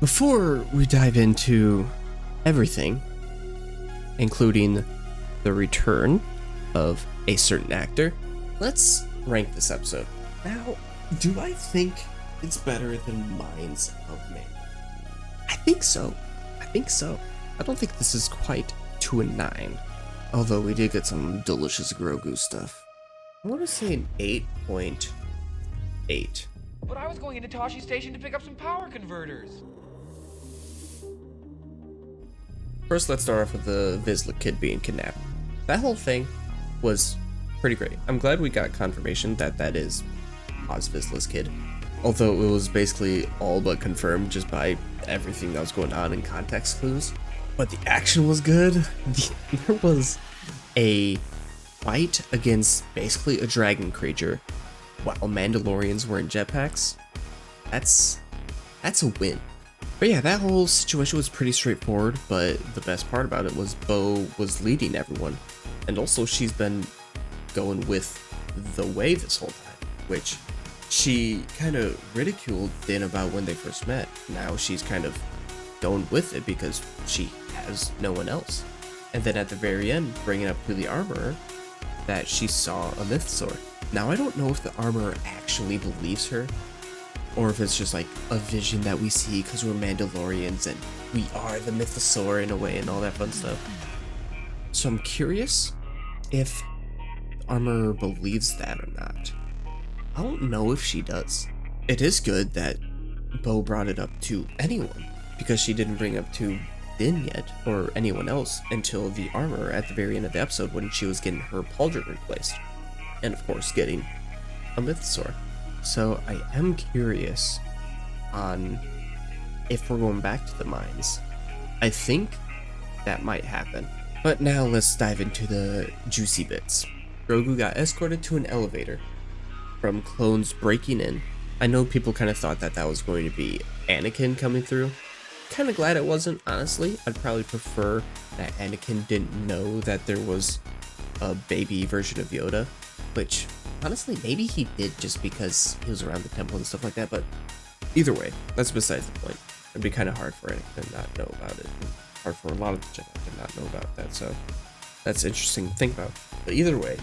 Before we dive into everything, including the return of a certain actor, let's rank this episode. Now, do I think it's better than Minds of Man? I think so. I don't think this is quite 2 and 9, although we did get some delicious Grogu stuff. I want to say an 8.8. But I was going into Tashi Station to pick up some power converters. First, let's start off with the Vizsla kid being kidnapped. That whole thing was pretty great. I'm glad we got confirmation that that is Oz Vizsla's kid, although it was basically all but confirmed just by everything that was going on in context clues. But the action was good. There was a fight against basically a dragon creature while Mandalorians were in jetpacks. That's a win. But yeah, that whole situation was pretty straightforward, but the best part about it was Bo was leading everyone. And also she's been going with the way this whole time, which she kind of ridiculed Din about when they first met. Now she's kind of going with it because she has no one else. And then at the very end, bringing up to the armorer that she saw a mythosaur. Now I don't know if the armorer actually believes her, or if it's just like a vision that we see because we're Mandalorians and we are the mythosaur in a way and all that fun stuff. So I'm curious if the armorer believes that or not. I don't know if she does. It is good that Bo brought it up to anyone, because she didn't bring up to Din yet, or anyone else, until the armorer at the very end of the episode when she was getting her pauldron replaced. And of course getting a mythosaur. So I am curious on if we're going back to the mines. I think that might happen. But now let's dive into the juicy bits. Grogu got escorted to an elevator from clones breaking in. I know people kind of thought that that was going to be Anakin coming through. Kind of glad it wasn't, honestly. I'd probably prefer that Anakin didn't know that there was a baby version of Yoda, which honestly maybe he did just because he was around the temple and stuff like that, but either way, that's besides the point. It'd be kind of hard for Anakin to not know about it, and hard for a lot of the Jedi to not know about that, so that's interesting to think about. But either way,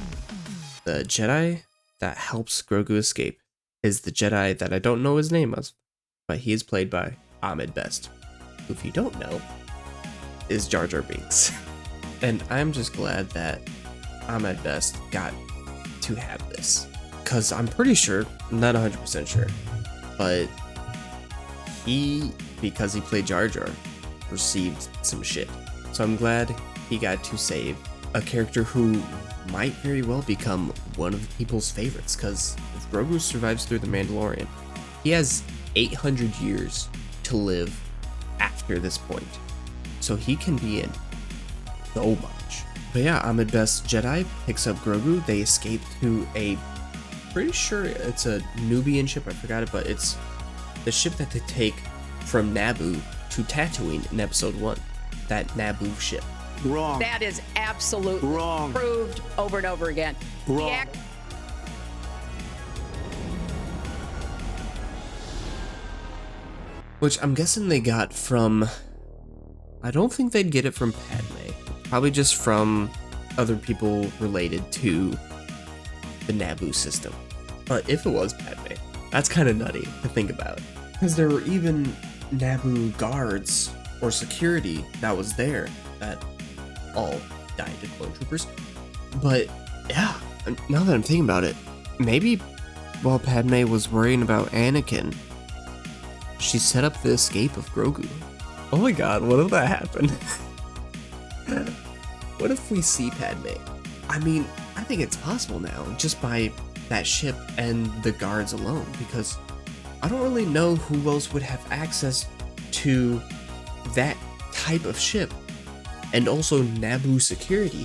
the Jedi that helps Grogu escape is the Jedi that I don't know his name of, but he is played by Ahmed Best, who, if you don't know, is Jar Jar Binks. And I'm just glad that Ahmed Best got to have this, because I'm pretty sure, not 100% sure, but he, because he played Jar Jar, received some shit. So I'm glad he got to save a character who might very well become one of the people's favorites, because if Grogu survives through the Mandalorian, he has 800 years to live after this point, so he can be in so much. But yeah, Ahmed Best's Jedi picks up Grogu. They escape to a, pretty sure it's a Nubian ship, I forgot it, but it's the ship that they take from Naboo to Tatooine in episode 1. That Naboo ship. Wrong. That is absolutely wrong. Proved over and over again. Wrong. Which I'm guessing they got from, I don't think they'd get it from Padme. Probably just from other people related to the Naboo system. But if it was Padme, that's kind of nutty to think about, because there were even Naboo guards or security that was there that all died to clone troopers. But yeah, now that I'm thinking about it, maybe while Padme was worrying about Anakin, she set up the escape of Grogu. Oh my god, what if that happened? What if we see Padme? I mean, I think it's possible now, just by that ship and the guards alone, because I don't really know who else would have access to that type of ship, and also Naboo security,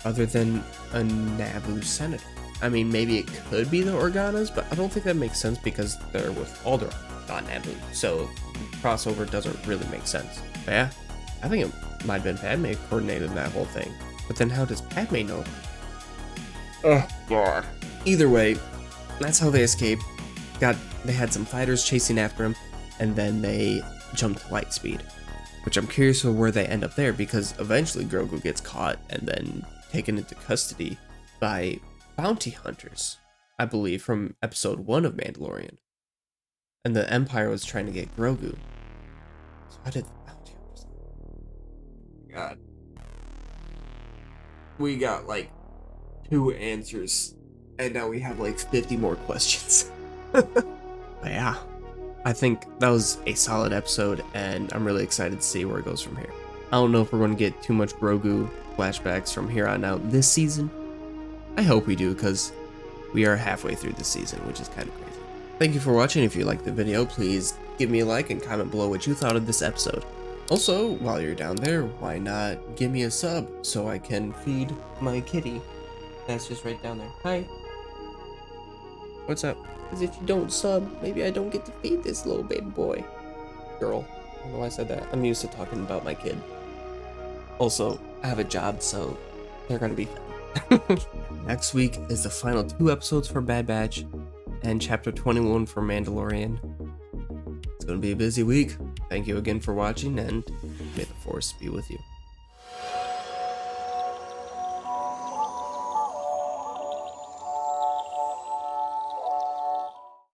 other than a Naboo senator. I mean, maybe it could be the Organas, but I don't think that makes sense because they're with Alderaan, not Naboo, so crossover doesn't really make sense. But yeah, I think it might have been Padme coordinated that whole thing. But then how does Padme know? Oh god. Either way, that's how they escaped. They had some fighters chasing after him. and then they jump to light speed, which I'm curious of where they end up there, because eventually Grogu gets caught and then taken into custody by bounty hunters, I believe, from episode 1 of Mandalorian. And the Empire was trying to get Grogu. So how did the bounty hunters... God. We got like 2 answers, and now we have like 50 more questions. But yeah, I think that was a solid episode, and I'm really excited to see where it goes from here. I don't know if we're going to get too much Grogu flashbacks from here on out this season. I hope we do, because we are halfway through the season, which is kind of crazy. Thank you for watching. If you liked the video, please give me a like and comment below what you thought of this episode. Also, while you're down there, why not give me a sub so I can feed my kitty? That's just right down there. Hi. What's up? Because if you don't sub, maybe I don't get to feed this little baby boy. Girl. I don't know why I said that. I'm used to talking about my kid. Also, I have a job, so they're gonna be fine. Next week is the final 2 episodes for Bad Batch and chapter 21 for Mandalorian. It's gonna be a busy week. Thank you again for watching, and may the Force be with you.